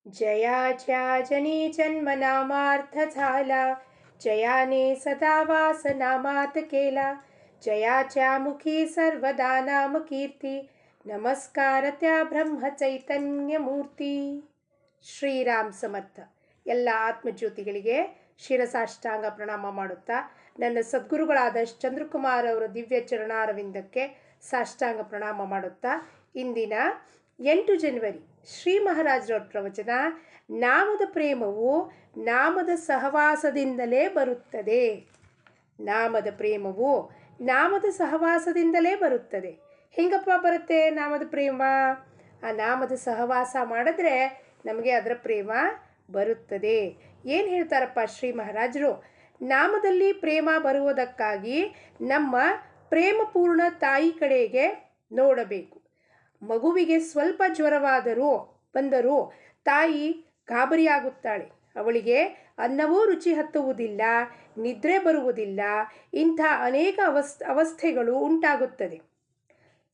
जयाच्या जनी जन्म नामार्थ झाला, जयाने सदा वास नामात केला. जयाच्या मुखी सर्वदा नाम कीर्ती, नमस्कार त्या ब्रह्म चैतन्य मूर्ती. ಶ್ರೀರಾಮ್ ಸಮರ್ಥ. ಎಲ್ಲ ಆತ್ಮಜ್ಯೋತಿಗಳಿಗೆ ಶಿರಸಾಷ್ಟಾಂಗ ಪ್ರಣಾಮ ಮಾಡುತ್ತಾ ನನ್ನ ಸದ್ಗುರುಗಳಾದ ಚಂದ್ರಕುಮಾರ್ ಅವರ ದಿವ್ಯ ಚರಣಾರವಿಂದಕ್ಕೆ ಸಾಷ್ಟಾಂಗ ಪ್ರಣಾಮ ಮಾಡುತ್ತಾ ಇಂದಿನ 8 ಜನವರಿ ಶ್ರೀ ಮಹಾರಾಜರವರ ಪ್ರವಚನ, ನಾಮದ ಪ್ರೇಮವು ನಾಮದ ಸಹವಾಸದಿಂದಲೇ ಬರುತ್ತದೆ. ನಾಮದ ಪ್ರೇಮವು ನಾಮದ ಸಹವಾಸದಿಂದಲೇ ಬರುತ್ತದೆ. ಹೆಂಗಪ್ಪ ಬರುತ್ತೆ ನಾಮದ ಪ್ರೇಮ? ಆ ನಾಮದ ಸಹವಾಸ ಮಾಡಿದ್ರೆ ನಮಗೆ ಅದರ ಪ್ರೇಮ ಬರುತ್ತದೆ. ಏನು ಹೇಳ್ತಾರಪ್ಪ ಶ್ರೀ ಮಹಾರಾಜರು? ನಾಮದಲ್ಲಿ ಪ್ರೇಮ ಬರುವುದಕ್ಕಾಗಿ ನಮ್ಮ ಪ್ರೇಮಪೂರ್ಣ ತಾಯಿ ಕಡೆಗೆ ನೋಡಬೇಕು. ಮಗುವಿಗೆ ಸ್ವಲ್ಪ ಜ್ವರವಾದರೂ ಬಂದರೂ ತಾಯಿ ಗಾಬರಿಯಾಗುತ್ತಾಳೆ. ಅವಳಿಗೆ ಅನ್ನವೂ ರುಚಿ ಹತ್ತುವುದಿಲ್ಲ, ನಿದ್ರೆ ಬರುವುದಿಲ್ಲ, ಇಂಥ ಅನೇಕ ಅವಸ್ಥೆಗಳು ಉಂಟಾಗುತ್ತದೆ.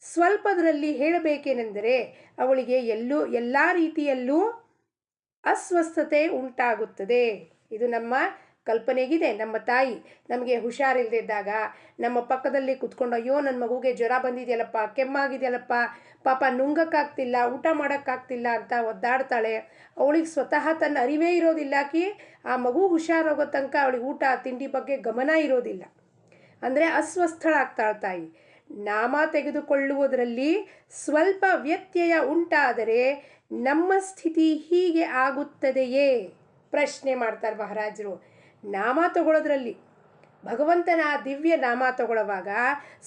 ಸ್ವಲ್ಪದರಲ್ಲಿ ಹೇಳಬೇಕೇನೆಂದರೆ ಅವಳಿಗೆ ಎಲ್ಲ ರೀತಿಯಲ್ಲೂ ಅಸ್ವಸ್ಥತೆ ಉಂಟಾಗುತ್ತದೆ. ಇದು ನಮ್ಮ ಕಲ್ಪನೆಗಿದೆ. ನಮ್ಮ ತಾಯಿ ನಮಗೆ ಹುಷಾರಿಲ್ಲದಿದ್ದಾಗ ನಮ್ಮ ಪಕ್ಕದಲ್ಲಿ ಕುತ್ಕೊಂಡು, ಅಯ್ಯೋ ನನ್ನ ಮಗುಗೆ ಜ್ವರ ಬಂದಿದೆಯಲ್ಲಪ್ಪ, ಕೆಮ್ಮಾಗಿದೆಯಲ್ಲಪ್ಪ, ಪಾಪ ನುಂಗಕ್ಕಾಗ್ತಿಲ್ಲ, ಊಟ ಮಾಡೋಕ್ಕಾಗ್ತಿಲ್ಲ ಅಂತ ಒದ್ದಾಡ್ತಾಳೆ. ಅವಳಿಗೆ ಸ್ವತಃ ತನ್ನ ಅರಿವೇ ಇರೋದಿಲ್ಲ ಆ ಮಗು ಹುಷಾರಾಗೋ ತನಕ ಅವಳಿಗೆ ಊಟ ತಿಂಡಿ ಬಗ್ಗೆ ಗಮನ ಇರೋದಿಲ್ಲ. ಅಂದರೆ ಅಸ್ವಸ್ಥಳಾಗ್ತಾಳೆ ತಾಯಿ. ನಾಮ ತೆಗೆದುಕೊಳ್ಳುವುದರಲ್ಲಿ ಸ್ವಲ್ಪ ವ್ಯತ್ಯಯ ಉಂಟಾದರೆ ನಮ್ಮ ಸ್ಥಿತಿ ಹೀಗೆ ಆಗುತ್ತದೆಯೇ? ಪ್ರಶ್ನೆ ಮಾಡ್ತಾರೆ ಮಹಾರಾಜರು. ನಾಮ ತಗೊಳ್ಳೋದ್ರಲ್ಲಿ, ಭಗವಂತನ ದಿವ್ಯ ನಾಮ ತಗೊಳ್ಳುವಾಗ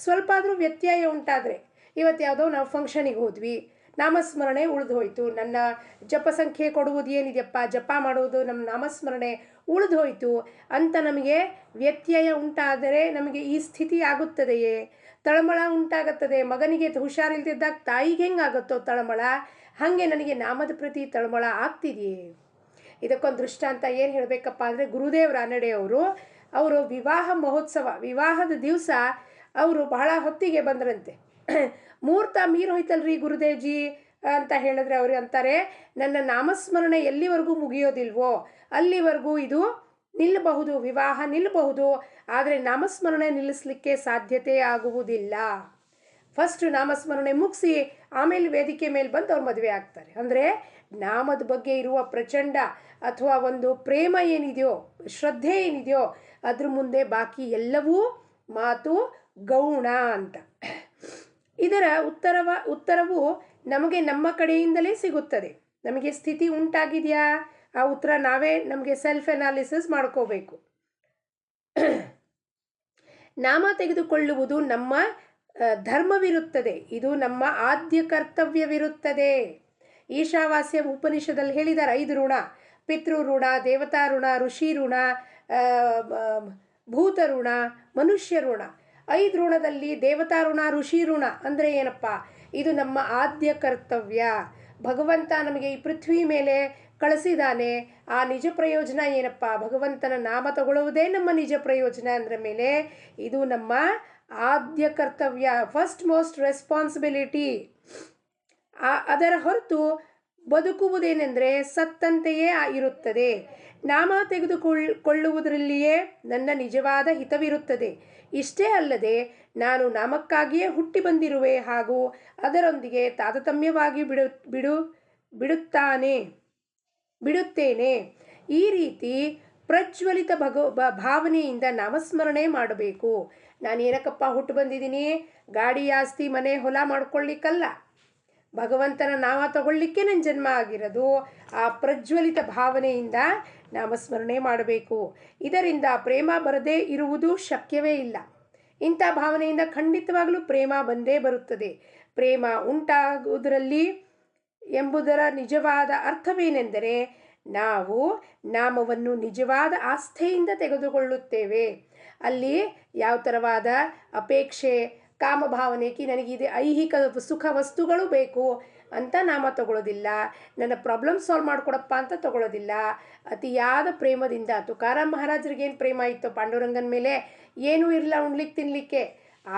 ಸ್ವಲ್ಪ ಆದರೂ ವ್ಯತ್ಯಯ ಉಂಟಾದರೆ, ಇವತ್ತು ಯಾವುದೋ ನಾವು ಫಂಕ್ಷನಿಗೆ ಹೋದ್ವಿ, ನಾಮಸ್ಮರಣೆ ಉಳಿದು ಹೋಯಿತು, ನನ್ನ ಜಪ ಸಂಖ್ಯೆ ಕೊಡುವುದು ಏನಿದೆಯಪ್ಪ, ಜಪ ಮಾಡುವುದು ನಮ್ಮ ನಾಮಸ್ಮರಣೆ ಉಳಿದು ಹೋಯಿತು ಅಂತ ನಮಗೆ ವ್ಯತ್ಯಯ ಉಂಟಾದರೆ ನಮಗೆ ಈ ಸ್ಥಿತಿ ಆಗುತ್ತದೆಯೇ? ತಳಮಳ ಉಂಟಾಗುತ್ತದೆ. ಮಗನಿಗೆ ಹುಷಾರಿಲ್ದಿದ್ದಾಗ ತಾಯಿಗೆ ಹೆಂಗಾಗುತ್ತೋ ತಳಮಳ, ಹಾಗೆ ನನಗೆ ನಾಮದ ಪ್ರತಿ ತಳಮಳ ಆಗ್ತಿದೆಯೇ? ಇದಕ್ಕೊಂದು ದೃಷ್ಟಾಂತ ಏನು ಹೇಳಬೇಕಪ್ಪ ಅಂದರೆ, ಗುರುದೇವರ ಅವರು ವಿವಾಹ ಮಹೋತ್ಸವ, ವಿವಾಹದ ದಿವಸ ಅವರು ಬಹಳ ಹೊತ್ತಿಗೆ ಬಂದ್ರಂತೆ. ಮುಹೂರ್ತ ಮೀರ್ ಹೋಯ್ತಲ್ರಿ ಗುರುದೇವ್ಜಿ ಅಂತ ಹೇಳಿದ್ರೆ ಅವರು ಅಂತಾರೆ, ನನ್ನ ನಾಮಸ್ಮರಣೆ ಎಲ್ಲಿವರೆಗೂ ಮುಗಿಯೋದಿಲ್ವೋ ಅಲ್ಲಿವರೆಗೂ ಇದು ನಿಲ್ಲಬಹುದು, ವಿವಾಹ ನಿಲ್ಲಬಹುದು, ಆದರೆ ನಾಮಸ್ಮರಣೆ ನಿಲ್ಲಿಸಲಿಕ್ಕೆ ಸಾಧ್ಯತೆ ಆಗುವುದಿಲ್ಲ. ಫಸ್ಟ್ ನಾಮಸ್ಮರಣೆ ಮುಗಿಸಿ ಆಮೇಲೆ ವೇದಿಕೆ ಮೇಲೆ ಬಂದು ಅವ್ರು ಮದುವೆ ಆಗ್ತಾರೆ. ಅಂದರೆ ನಾಮದ ಬಗ್ಗೆ ಇರುವ ಪ್ರಚಂಡ ಅಥವಾ ಒಂದು ಪ್ರೇಮ ಏನಿದೆಯೋ, ಶ್ರದ್ಧೆ ಏನಿದೆಯೋ, ಅದ್ರ ಮುಂದೆ ಬಾಕಿ ಎಲ್ಲವೂ ಮಾತು ಗೌಣ ಅಂತ. ಇದರ ಉತ್ತರವು ನಮಗೆ ನಮ್ಮ ಕಡೆಯಿಂದಲೇ ಸಿಗುತ್ತದೆ. ನಮಗೆ ಸ್ಥಿತಿ ಉಂಟಾಗಿದೆಯಾ? ಆ ಉತ್ತರ ನಾವೇ ನಮಗೆ ಸೆಲ್ಫ್ ಅನಾಲಿಸಿಸ್ ಮಾಡ್ಕೋಬೇಕು. ನಾಮ ತೆಗೆದುಕೊಳ್ಳುವುದು ನಮ್ಮ ಧರ್ಮವಿರುತ್ತದೆ. ಇದು ನಮ್ಮ ಆದ್ಯ ಕರ್ತವ್ಯವಿರುತ್ತದೆ. ಈಶಾವಾಸ್ಯ ಉಪನಿಷದಲ್ಲಿ ಹೇಳಿದ್ದಾರೆ 5 ಋಣ: ಪಿತೃ ಋಣ, ದೇವತಾ ಋಣ, ಋಷಿ ಋಣ, ಭೂತ ಋಣ, ಮನುಷ್ಯ ಋಣ. 5 ಋಣದಲ್ಲಿ ದೇವತಾ ಋಣ, ಋಷಿ ಋಣ ಅಂದರೆ ಏನಪ್ಪ? ಇದು ನಮ್ಮ ಆದ್ಯ ಕರ್ತವ್ಯ. ಭಗವಂತ ನಮಗೆ ಈ ಪೃಥ್ವಿ ಮೇಲೆ ಕಳಿಸಿದ್ದಾನೆ. ಆ ನಿಜ ಪ್ರಯೋಜನ ಏನಪ್ಪ? ಭಗವಂತನ ನಾಮ ತಗೊಳ್ಳುವುದೇ ನಮ್ಮ ನಿಜ ಪ್ರಯೋಜನ ಅಂದ್ರೆ ಮೇಲೆ ಇದು ನಮ್ಮ ಆದ್ಯ ಕರ್ತವ್ಯ, ಫಸ್ಟ್ ಮೋಸ್ಟ್ ರೆಸ್ಪಾನ್ಸಿಬಿಲಿಟಿ. ಅದರ ಹೊರತು ಬದುಕುವುದೇನೆಂದರೆ ಸತ್ತಂತೆಯೇ ಇರುತ್ತದೆ. ನಾಮ ತೆಗೆದುಕೊಳ್ಳುವುದರಲ್ಲಿಯೇ ನನ್ನ ನಿಜವಾದ ಹಿತವಿರುತ್ತದೆ. ಇಷ್ಟೇ ಅಲ್ಲದೆ ನಾನು ನಾಮಕ್ಕಾಗಿಯೇ ಹುಟ್ಟಿ ಬಂದಿರುವೆ ಹಾಗೂ ಅದರೊಂದಿಗೆ ತಾರತಮ್ಯವಾಗಿ ಬಿಡುತ್ತೇನೆ. ಈ ರೀತಿ ಪ್ರಜ್ವಲಿತ ಭಾವನೆಯಿಂದ ನಾಮಸ್ಮರಣೆ ಮಾಡಬೇಕು. ನಾನು ಏನಕ್ಕಪ್ಪ ಹುಟ್ಟು ಬಂದಿದ್ದೀನಿ? ಗಾಡಿ, ಆಸ್ತಿ, ಮನೆ, ಹೊಲ ಮಾಡ್ಕೊಳ್ಳಿಕ್ಕಲ್ಲ, ಭಗವಂತನ ನಾಮ ತಗೊಳ್ಳಿಕ್ಕೆ ನನ್ನ ಜನ್ಮ ಆಗಿರೋದು. ಆ ಪ್ರಜ್ವಲಿತ ಭಾವನೆಯಿಂದ ನಾಮಸ್ಮರಣೆ ಮಾಡಬೇಕು. ಇದರಿಂದ ಪ್ರೇಮ ಬರದೇ ಇರುವುದು ಶಕ್ಯವೇ ಇಲ್ಲ. ಇಂಥ ಭಾವನೆಯಿಂದ ಖಂಡಿತವಾಗಲೂ ಪ್ರೇಮ ಬಂದೇ ಬರುತ್ತದೆ. ಪ್ರೇಮ ಉಂಟಾಗುವುದರಲ್ಲಿ ಎಂಬುದರ ನಿಜವಾದ ಅರ್ಥವೇನೆಂದರೆ, ನಾವು ನಾಮವನ್ನು ನಿಜವಾದ ಆಸ್ಥೆಯಿಂದ ತೆಗೆದುಕೊಳ್ಳುತ್ತೇವೆ. ಅಲ್ಲಿ ಯಾವ ಥರವಾದ ಅಪೇಕ್ಷೆ, ಕಾಮಭಾವನೆ, ನನಗಿದೆ ಐಹಿಕ ಸುಖ ವಸ್ತುಗಳು ಬೇಕು ಅಂತ ನಾಮ ತಗೊಳ್ಳೋದಿಲ್ಲ. ನನ್ನ ಪ್ರಾಬ್ಲಮ್ ಸಾಲ್ವ್ ಮಾಡಿಕೊಡಪ್ಪ ಅಂತ ತಗೊಳ್ಳೋದಿಲ್ಲ. ಅತಿಯಾದ ಪ್ರೇಮದಿಂದ, ತುಕಾರಾಮ್ ಮಹಾರಾಜರಿಗೇನು ಪ್ರೇಮ ಇತ್ತು ಪಾಂಡುರಂಗನ ಮೇಲೆ? ಏನೂ ಇರಲ್ಲ ಉಣ್ಲಿಕ್ಕೆ ತಿನ್ನಲಿಕ್ಕೆ,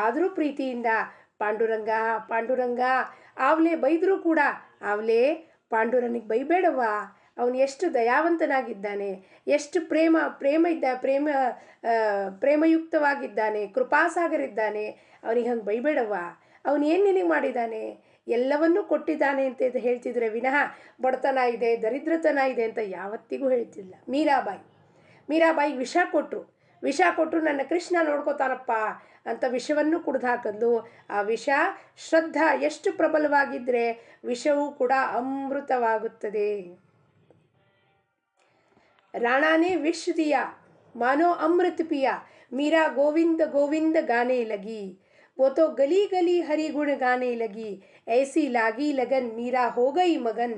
ಆದರೂ ಪ್ರೀತಿಯಿಂದ ಪಾಂಡುರಂಗ ಪಾಂಡುರಂಗ ಆವ್ಲೆ ಬೈದರೂ ಕೂಡ, ಆವ್ಲೆ ಪಾಂಡುರನಿಗೆ ಬೈಬೇಡವ್ವ ಅವನು ಎಷ್ಟು ದಯಾವಂತನಾಗಿದ್ದಾನೆ, ಎಷ್ಟು ಪ್ರೇಮಯುಕ್ತವಾಗಿದ್ದಾನೆ, ಕೃಪಾಸಾಗರಿದ್ದಾನೆ. ಅವನಿಗೆ ಹಂಗೆ ಬೈಬೇಡವ್ವ, ಅವನು ಏನು ನಿನಗೆ ಮಾಡಿದ್ದಾನೆ, ಎಲ್ಲವನ್ನೂ ಕೊಟ್ಟಿದ್ದಾನೆ ಅಂತ ಹೇಳ್ತಿದ್ರೆ ವಿನಃ ಬಡತನ ಇದೆ, ದರಿದ್ರತನ ಇದೆ ಅಂತ ಯಾವತ್ತಿಗೂ ಹೇಳ್ತಿಲ್ಲ. ಮೀರಾಬಾಯಿ ವಿಷ ಕೊಟ್ಟರು ನನ್ನ ಕೃಷ್ಣ ನೋಡ್ಕೋತಾನಪ್ಪ ಅಂತ ವಿಷವನ್ನು ಕುಡ್ದು ಹಾಕಿದ್ಲು. ಆ ವಿಷ ಶ್ರದ್ಧಾ ಎಷ್ಟು ಪ್ರಬಲವಾಗಿದ್ದರೆ ವಿಷವೂ ಕೂಡ ಅಮೃತವಾಗುತ್ತದೆ. ರಾಣಾನೇ ವಿಷ ದಿಯಾ ಮಾನೋ ಅಮೃತ ಪಿಯಾ, ಮೀರಾ ಗೋವಿಂದ ಗೋವಿಂದ ಗಾನೆ ಲಗಿ, वो तो गली गली हरि गुण गाने लगी, ऐसी लागी लगन ಮೀರಾ ಹೋಗೈ ಮಗನ್.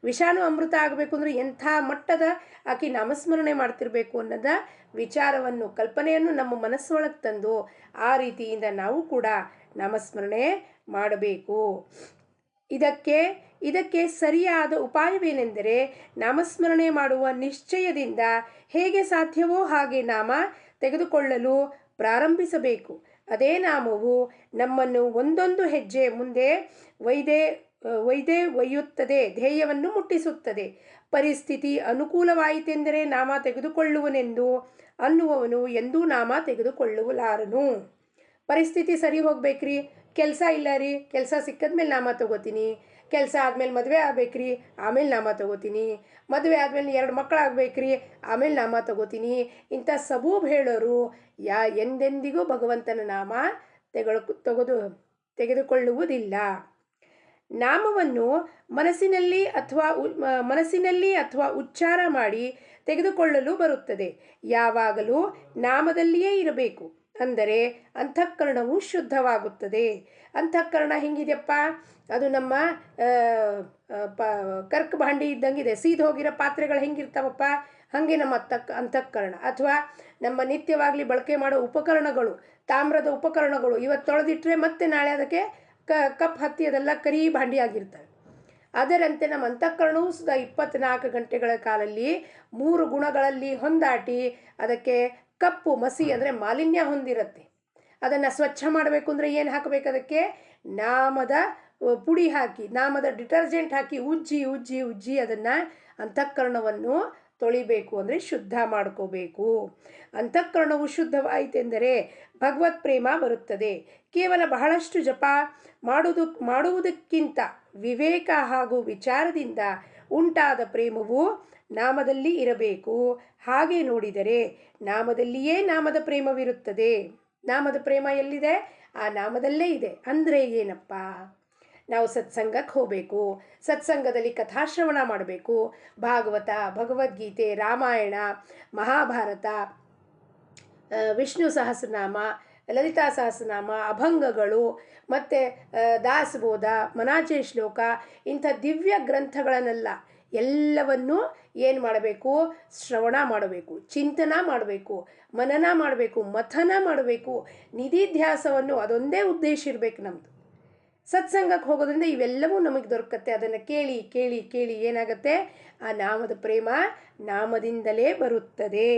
ವಿಷಾನು ಅಮೃತ ಆಗಬೇಕು ಅಂದರೆ ಎಂಥ ಮಟ್ಟದ ಆಕೆ ನಾಮಸ್ಮರಣೆ ಮಾಡ್ತಿರ್ಬೇಕು ಅನ್ನೋದ ವಿಚಾರವನ್ನು, ಕಲ್ಪನೆಯನ್ನು ನಮ್ಮ ಮನಸ್ಸೊಳಗೆ ತಂದು ಆ ರೀತಿಯಿಂದ ನಾವು ಕೂಡ ನಾಮಸ್ಮರಣೆ ಮಾಡಬೇಕು. ಇದಕ್ಕೆ ಸರಿಯಾದ ಉಪಾಯವೇನೆಂದರೆ ನಾಮಸ್ಮರಣೆ ಮಾಡುವ ನಿಶ್ಚಯದಿಂದ ಹೇಗೆ ಸಾಧ್ಯವೋ ಹಾಗೆ ನಾಮ ತೆಗೆದುಕೊಳ್ಳಲು ಪ್ರಾರಂಭಿಸಬೇಕು. ಅದೇ ನಾಮವು ನಮ್ಮನ್ನು ಒಂದೊಂದು ಹೆಜ್ಜೆ ಮುಂದೆ ಒಯ್ಯುತ್ತದೆ, ಧ್ಯೇಯವನ್ನು ಮುಟ್ಟಿಸುತ್ತದೆ. ಪರಿಸ್ಥಿತಿ ಅನುಕೂಲವಾಯಿತೆಂದರೆ ನಾಮ ತೆಗೆದುಕೊಳ್ಳುವನೆಂದು ಅನ್ನುವವನು ಎಂದೂ ನಾಮ ತೆಗೆದುಕೊಳ್ಳಲಾರನು. ಪರಿಸ್ಥಿತಿ ಸರಿ ಹೋಗ್ಬೇಕ್ರಿ, ಕೆಲಸ ಇಲ್ಲ ರೀ, ಕೆಲಸ ಸಿಕ್ಕದ್ಮೇಲೆ ನಾಮ ತಗೋತೀನಿ, ಕೆಲಸ ಆದಮೇಲೆ ಮದುವೆ ಆಗ್ಬೇಕ್ರಿ, ಆಮೇಲೆ ನಾಮ ತಗೋತೀನಿ, ಮದುವೆ ಆದಮೇಲೆ 2 ಮಕ್ಕಳಾಗಬೇಕ್ರಿ, ಆಮೇಲೆ ನಾಮ ತಗೋತೀನಿ, ಇಂಥ ಸಬೂಬ್ ಹೇಳೋರು ಎಂದೆಂದಿಗೂ ಭಗವಂತನ ನಾಮ ತೆಗೆದುಕೊಳ್ಳುವುದಿಲ್ಲ. ನಾಮವನ್ನು ಮನಸ್ಸಿನಲ್ಲಿ ಅಥವಾ ಉಚ್ಚಾರ ಮಾಡಿ ತೆಗೆದುಕೊಳ್ಳಲು ಬರುತ್ತದೆ. ಯಾವಾಗಲೂ ನಾಮದಲ್ಲಿಯೇ ಇರಬೇಕು, ಅಂದರೆ ಅಂತಃಕರಣವು ಶುದ್ಧವಾಗುತ್ತದೆ. ಅಂತಃಕರಣ ಹೆಂಗಿದೆಯಪ್ಪ, ಅದು ನಮ್ಮ ಕರ್ಕ ಭಾಂಡಿ ಇದ್ದಂಗಿದೆ. ಸೀದ್ ಹೋಗಿರೋ ಪಾತ್ರೆಗಳು ಹೆಂಗಿರ್ತಾವಪ್ಪ, ಹಾಗೆ ನಮ್ಮ ಅಂತಃಕರಣ. ಅಥವಾ ನಮ್ಮ ನಿತ್ಯವಾಗಲಿ ಬಳಕೆ ಮಾಡೋ ಉಪಕರಣಗಳು, ತಾಮ್ರದ ಉಪಕರಣಗಳು ಇವತ್ತು ತೊಳೆದಿಟ್ಟರೆ ಮತ್ತೆ ನಾಳೆ ಅದಕ್ಕೆ ಕಪ್ ಹತ್ತಿ ಅದೆಲ್ಲ ಕರಿ ಭಾಂಡಿ ಆಗಿರ್ತವೆ. ಅದರಂತೆ ನಮ್ಮ ಅಂತಃಕರಣವೂ ಸುಧಾ 24 ಗಂಟೆಗಳ ಕಾಲಲ್ಲಿ 3 ಗುಣಗಳಲ್ಲಿ ಹೊಂದಾಟಿ ಅದಕ್ಕೆ ಕಪ್ಪು ಮಸಿ ಅಂದರೆ ಮಾಲಿನ್ಯ ಹೊಂದಿರುತ್ತೆ. ಅದನ್ನು ಸ್ವಚ್ಛ ಮಾಡಬೇಕು ಅಂದರೆ ಏನು ಹಾಕಬೇಕು, ಅದಕ್ಕೆ ನಾಮದ ಪುಡಿ ಹಾಕಿ, ನಾಮದ ಡಿಟರ್ಜೆಂಟ್ ಹಾಕಿ ಉಜ್ಜಿ ಅದನ್ನು ಅಂತಃಕರಣವನ್ನು ತೊಳಿಬೇಕು, ಅಂದರೆ ಶುದ್ಧ ಮಾಡ್ಕೋಬೇಕು. ಅಂತಃಕರಣವು ಶುದ್ಧವಾಯಿತೆಂದರೆ ಭಗವತ್ ಪ್ರೇಮ ಬರುತ್ತದೆ. ಕೇವಲ ಬಹಳಷ್ಟು ಜಪ ಮಾಡುವುದಕ್ಕಿಂತ ವಿವೇಕ ಹಾಗೂ ವಿಚಾರದಿಂದ ಉಂಟಾದ ಪ್ರೇಮವು ನಾಮದಲ್ಲಿ ಇರಬೇಕು. ಹಾಗೆ ನೋಡಿದರೆ ನಾಮದಲ್ಲಿಯೇ ನಾಮದ ಪ್ರೇಮವಿರುತ್ತದೆ. ನಾಮದ ಪ್ರೇಮ ಎಲ್ಲಿದೆ, ಆ ನಾಮದಲ್ಲೇ ಇದೆ. ಅಂದರೆ ಏನಪ್ಪ, ನಾವು ಸತ್ಸಂಗಕ್ಕೆ ಹೋಗಬೇಕು, ಸತ್ಸಂಗದಲ್ಲಿ ಕಥಾಶ್ರವಣ ಮಾಡಬೇಕು. ಭಾಗವತ, ಭಗವದ್ಗೀತೆ, ರಾಮಾಯಣ, ಮಹಾಭಾರತ, ವಿಷ್ಣು ಸಹಸ್ರನಾಮ, ಲಲಿತಾ ಸಹಸ್ರನಾಮ, ಅಭಂಗಗಳು, ಮತ್ತು ದಾಸಬೋಧ, ಮನಾಚೆ ಶ್ಲೋಕ, ಇಂಥ ದಿವ್ಯ ಗ್ರಂಥಗಳನ್ನೆಲ್ಲ ಎಲ್ಲವನ್ನೂ ಏನು ಮಾಡಬೇಕು, ಶ್ರವಣ ಮಾಡಬೇಕು, ಚಿಂತನ ಮಾಡಬೇಕು, ಮನನ ಮಾಡಬೇಕು, ಮಥನ ಮಾಡಬೇಕು. ನಿಧಿಧ್ಯಾಸವನ್ನು ಅದೊಂದೇ ಉದ್ದೇಶ ಇರಬೇಕು ನಮ್ಮದು. ಸತ್ಸಂಗಕ್ಕೆ ಹೋಗೋದ್ರಿಂದ ಇವೆಲ್ಲವೂ ನಮಗೆ ದೊರಕತ್ತೆ. ಅದನ್ನು ಕೇಳಿ ಕೇಳಿ ಕೇಳಿ ಏನಾಗುತ್ತೆ, ಆ ನಾಮದ ಪ್ರೇಮ ನಾಮದಿಂದಲೇ ಬರುತ್ತದೆ.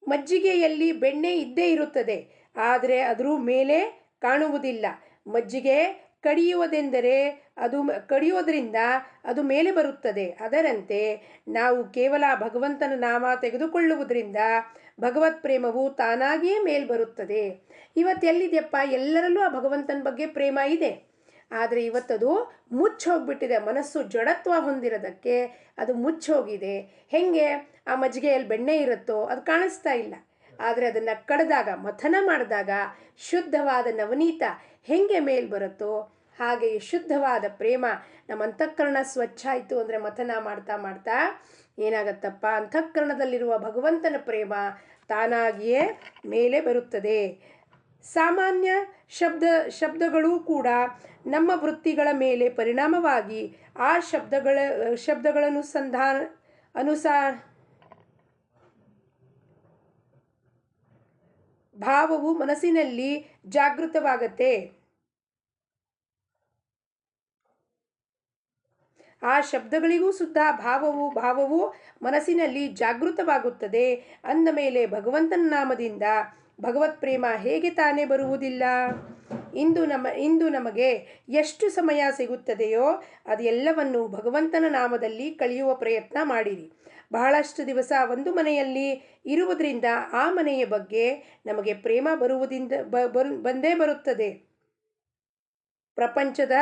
ಮಜ್ಜಿಗೆಯಲ್ಲಿ ಬೆಣ್ಣೆ ಇದ್ದೇ ಇರುತ್ತದೆ, ಆದರೆ ಅದರ ಮೇಲೆ ಕಾಣುವುದಿಲ್ಲ. ಮಜ್ಜಿಗೆ ಕಡಿಯೋದ್ರಿಂದ ಅದು ಮೇಲೆ ಬರುತ್ತದೆ. ಅದರಂತೆ ನಾವು ಕೇವಲ ಭಗವಂತನ ನಾಮ ತೆಗೆದುಕೊಳ್ಳುವುದರಿಂದ ಭಗವತ್ ಪ್ರೇಮವು ತಾನಾಗಿಯೇ ಮೇಲ್ಬರುತ್ತದೆ. ಇವತ್ತೆಲ್ಲಿದೆಯಪ್ಪ, ಎಲ್ಲರಲ್ಲೂ ಆ ಭಗವಂತನ ಬಗ್ಗೆ ಪ್ರೇಮ ಇದೆ, ಆದರೆ ಇವತ್ತದು ಮುಚ್ಚೋಗ್ಬಿಟ್ಟಿದೆ. ಮನಸ್ಸು ಜಡತ್ವ ಹೊಂದಿರೋದಕ್ಕೆ ಅದು ಮುಚ್ಚೋಗಿದೆ. ಹೆಂಗೆ ಆ ಮಜ್ಜಿಗೆಯಲ್ಲಿ ಬೆಣ್ಣೆ ಇರುತ್ತೋ ಅದು ಕಾಣಿಸ್ತಾ ಇಲ್ಲ, ಆದರೆ ಅದನ್ನು ಕಡ್ದಾಗ, ಮಥನ ಮಾಡಿದಾಗ ಶುದ್ಧವಾದ ನವನೀತ ಹೆಂಗೆ ಮೇಲ್ ಬರುತ್ತೋ ಹಾಗೆ ಶುದ್ಧವಾದ ಪ್ರೇಮ ನಮ್ಮ ಅಂತಃಕರಣ ಸ್ವಚ್ಛ ಆಯಿತು ಅಂದರೆ ಮಥನ ಮಾಡ್ತಾ ಮಾಡ್ತಾ ಏನಾಗತ್ತಪ್ಪ, ಅಂತಃಕರಣದಲ್ಲಿರುವ ಭಗವಂತನ ಪ್ರೇಮ ತಾನಾಗಿಯೇ ಮೇಲೆ ಬರುತ್ತದೆ. ಸಾಮಾನ್ಯ ಶಬ್ದಗಳೂ ಕೂಡ ನಮ್ಮ ವೃತ್ತಿಗಳ ಮೇಲೆ ಪರಿಣಾಮವಾಗಿ ಆ ಭಾವವು ಮನಸ್ಸಿನಲ್ಲಿ ಜಾಗೃತವಾಗತ್ತೆ. ಆ ಶಬ್ದಗಳಿಗೂ ಸುದ್ದ ಭಾವವು ಮನಸ್ಸಿನಲ್ಲಿ ಜಾಗೃತವಾಗುತ್ತದೆ. ಅಂದ ಮೇಲೆ ಭಗವಂತನ ನಾಮದಿಂದ ಭಗವತ್ ಪ್ರೇಮ ಹೇಗೆ ತಾನೇ ಬರುವುದಿಲ್ಲ? ಇಂದು ನಮಗೆ ಎಷ್ಟು ಸಮಯ ಸಿಗುತ್ತದೆಯೋ ಅದೆಲ್ಲವನ್ನು ಭಗವಂತನ ನಾಮದಲ್ಲಿ ಕಳೆಯುವ ಪ್ರಯತ್ನ ಮಾಡಿರಿ. ಬಹಳಷ್ಟು ದಿವಸ ಒಂದು ಮನೆಯಲ್ಲಿ ಇರುವುದರಿಂದ ಆ ಮನೆಯ ಬಗ್ಗೆ ನಮಗೆ ಪ್ರೇಮ ಬಂದೇ ಬರುತ್ತದೆ. ಪ್ರಪಂಚದ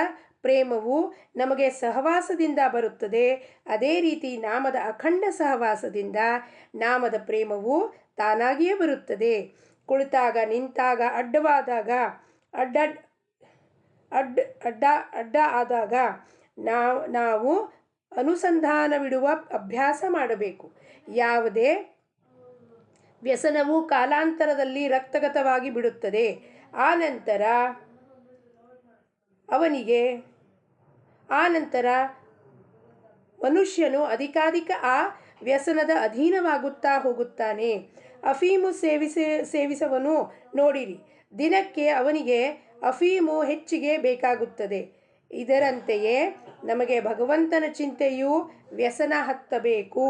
ಪ್ರೇಮವು ನಮಗೆ ಸಹವಾಸದಿಂದ ಬರುತ್ತದೆ. ಅದೇ ರೀತಿ ನಾಮದ ಅಖಂಡ ಸಹವಾಸದಿಂದ ನಾಮದ ಪ್ರೇಮವು ತಾನಾಗಿಯೇ ಬರುತ್ತದೆ. ಕುಳಿತಾಗ, ನಿಂತಾಗ, ಅಡ್ಡವಾದಾಗ, ಅಡ್ಡ ಆದಾಗ ನಾವು ಅನುಸಂಧಾನವಿಡುವ ಅಭ್ಯಾಸ ಮಾಡಬೇಕು. ಯಾವುದೇ ವ್ಯಸನವು ಕಾಲಾಂತರದಲ್ಲಿ ರಕ್ತಗತವಾಗಿ ಬಿಡುತ್ತದೆ. ಆನಂತರ ಮನುಷ್ಯನು ಅಧಿಕಾಧಿಕ ಆ ವ್ಯಸನದ ಅಧೀನವಾಗುತ್ತಾ ಹೋಗುತ್ತಾನೆ. ಅಫೀಮು ಸೇವಿಸವನು ನೋಡಿರಿ, ದಿನಕ್ಕೆ ಅವನಿಗೆ ಅಫೀಮು ಹೆಚ್ಚಿಗೆ ಬೇಕಾಗುತ್ತದೆ. ಇದರಂತೆಯೇ ನಮಗೆ ಭಗವಂತನ ಚಿಂತೆಯು ವ್ಯಸನ ಹತ್ತಬೇಕು.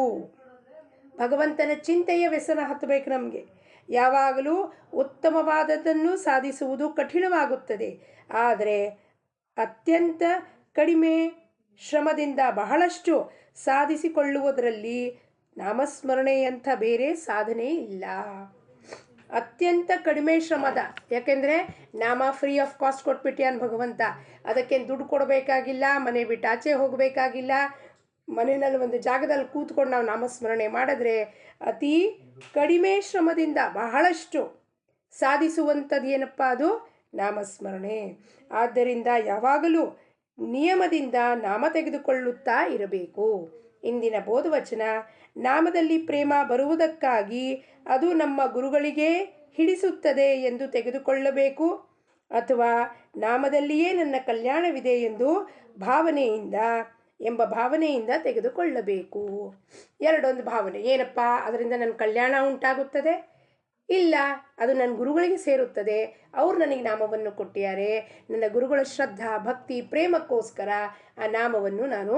ಭಗವಂತನ ಚಿಂತೆಯ ವ್ಯಸನ ಹತ್ತಬೇಕು. ನಮಗೆ ಯಾವಾಗಲೂ ಉತ್ತಮವಾದದ್ದನ್ನು ಸಾಧಿಸುವುದು ಕಠಿಣವಾಗುತ್ತದೆ. ಆದರೆ ಅತ್ಯಂತ ಕಡಿಮೆ ಶ್ರಮದಿಂದ ಬಹಳಷ್ಟು ಸಾಧಿಸಿಕೊಳ್ಳುವುದರಲ್ಲಿ ನಾಮಸ್ಮರಣೆಯಂಥ ಬೇರೆ ಸಾಧನೆ ಇಲ್ಲ. ಅತ್ಯಂತ ಕಡಿಮೆ ಶ್ರಮದ, ಯಾಕೆಂದರೆ ನಾಮ ಫ್ರೀ ಆಫ್ ಕಾಸ್ಟ್ ಕೊಟ್ಬಿಟ್ಯಾನ ಭಗವಂತ. ಅದಕ್ಕೇನು ದುಡ್ಡು ಕೊಡಬೇಕಾಗಿಲ್ಲ, ಮನೆ ಬಿಟ್ಟು ಆಚೆ ಹೋಗಬೇಕಾಗಿಲ್ಲ. ಮನೆಯಲ್ಲಿ ಒಂದು ಜಾಗದಲ್ಲಿ ಕೂತ್ಕೊಂಡು ನಾವು ನಾಮಸ್ಮರಣೆ ಮಾಡಿದ್ರೆ ಅತಿ ಕಡಿಮೆ ಶ್ರಮದಿಂದ ಬಹಳಷ್ಟು ಸಾಧಿಸುವಂಥದ್ದು ಏನಪ್ಪ, ಅದು ನಾಮಸ್ಮರಣೆ. ಆದ್ದರಿಂದ ಯಾವಾಗಲೂ ನಿಯಮದಿಂದ ನಾಮ ತೆಗೆದುಕೊಳ್ಳುತ್ತಾ ಇರಬೇಕು. ಇಂದಿನ ಬೋಧವಚನ, ನಾಮದಲ್ಲಿ ಪ್ರೇಮ ಬರುವುದಕ್ಕಾಗಿ ಅದು ನಮ್ಮ ಗುರುಗಳಿಗೆ ಹಿಡಿಸುತ್ತದೆ ಎಂದು ತೆಗೆದುಕೊಳ್ಳಬೇಕು, ಅಥವಾ ನಾಮದಲ್ಲಿಯೇ ನನ್ನ ಕಲ್ಯಾಣವಿದೆ ಎಂದು ಭಾವನೆಯಿಂದ ತೆಗೆದುಕೊಳ್ಳಬೇಕು. ಎರಡೊಂದು ಭಾವನೆ, ಏನಪ್ಪ ಅದರಿಂದ ನನ್ನ ಕಲ್ಯಾಣ ಉಂಟಾಗುತ್ತದೆ, ಇಲ್ಲ ಅದು ನನ್ನ ಗುರುಗಳಿಗೆ ಸೇರುತ್ತದೆ, ಅವರು ನನಗೆ ನಾಮವನ್ನು ಕೊಟ್ಟಿದ್ದಾರೆ, ನನ್ನ ಗುರುಗಳ ಶ್ರದ್ಧಾ ಭಕ್ತಿ ಪ್ರೇಮಕ್ಕೋಸ್ಕರ ಆ ನಾಮವನ್ನು ನಾನು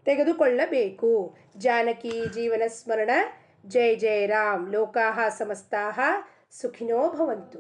ತೆಗೆದುಕೊಳ್ಳಬೇಕು. ಜಾನಕಿ ಜೀವನ ಸ್ಮರಣ. ಜೈ ಜೈ ರಾಮ್. ಲೋಕಾಹ ಸಮಸ್ತಾಹ ಸುಖಿನೋ ಭವಂತು.